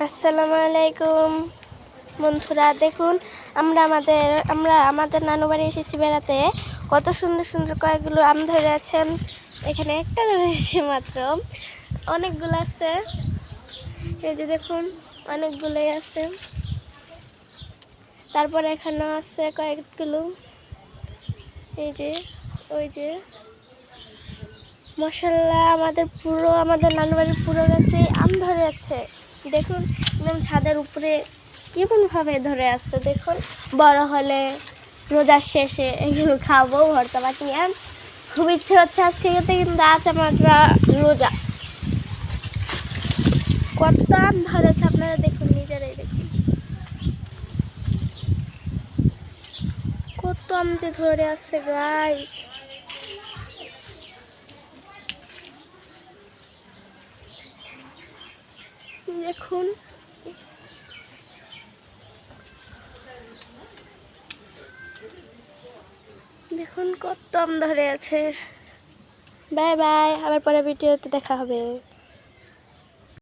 আসসালামু আলাইকুম বন্ধুরা, দেখুন আমরা আমাদের নানু বাড়ি এসেছি বেড়াতে। কত সুন্দর সুন্দর কয়েকগুলো আম ধরে আছেন। এখানে একটা ধরেছি মাত্র, অনেকগুলো আছে। এই যে দেখুন, অনেকগুলোই আছে। তারপরে এখানেও আছে কয়েকগুলো। এই যে, ওই যে মাশাআল্লাহ, আমাদের নানু বাড়ির পুরো গাছে আম ধরে আছে। দেখুন, একদম ছাদের উপরে কেমনভাবে ধরে আসছে। দেখুন, বড় হলে রোজার শেষে এগুলো খাবো ভর্তা বানিয়ে। আর খুব ইচ্ছে হচ্ছে আজকে খেতে, কিন্তু আজ আমরা রোজা। কত আম ধরেছে আপনারা দেখুন, নিজেরাই দেখুন কত আম যে ধরে আসছে গাইস। দেখুন, দেখুন কত আম ধরে আছে। বাই বাই, আবার পরে ভিডিওতে দেখা হবে।